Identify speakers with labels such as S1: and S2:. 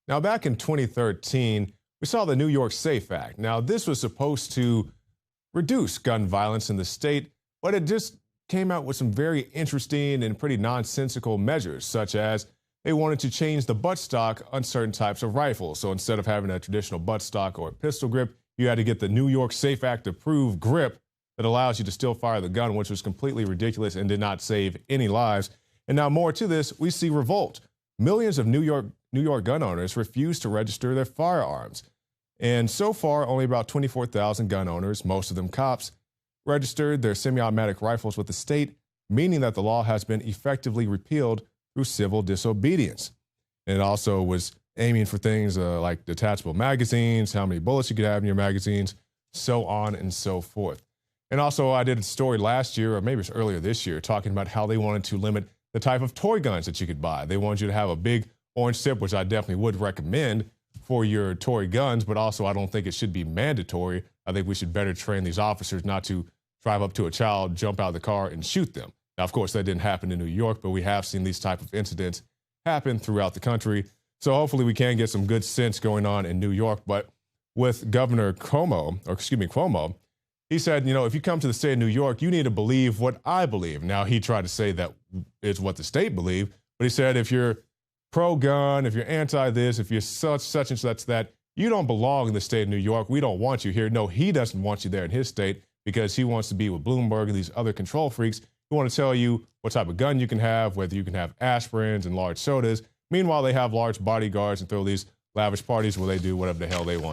S1: Now, back in 2013, we saw the New York SAFE Act. Now, this was supposed to reduce gun violence in the state, but it just came out with some very interesting and pretty nonsensical measures, such as they wanted to change the buttstock on certain types of rifles. So instead of having a traditional buttstock or a pistol grip, you had to get the New York SAFE Act approved grip that allows you to still fire the gun, which was completely ridiculous and did not save any lives. And now more to this, we see revolt. Millions of New York gun owners refuse to register their firearms. And so far, only about 24,000 gun owners, most of them cops, registered their semi-automatic rifles with the state, meaning that the law has been effectively repealed through civil disobedience. And it also was aiming for things like detachable magazines, how many bullets you could have in your magazines, so on and so forth. And also, I did a story last year, or maybe it was earlier this year, talking about how they wanted to limit the type of toy guns that you could buy. They wanted you to have a big orange tip, which I definitely would recommend for your toy guns, but also I don't think it should be mandatory. I think we should better train these officers not to drive up to a child, jump out of the car, and shoot them. Now, of course, that didn't happen in New York, but we have seen these type of incidents happen throughout the country. So hopefully we can get some good sense going on in New York. But with Governor Cuomo, he said, you know, if you come to the state of New York, you need to believe what I believe. Now, he tried to say that is what the state believed, but he said if you're pro-gun, if you're anti-this, if you're such and such that, you don't belong in the state of New York. We don't want you here. No, he doesn't want you there in his state because he wants to be with Bloomberg and these other control freaks who want to tell you what type of gun you can have, whether you can have aspirins and large sodas. Meanwhile, they have large bodyguards and throw these lavish parties where they do whatever the hell they want.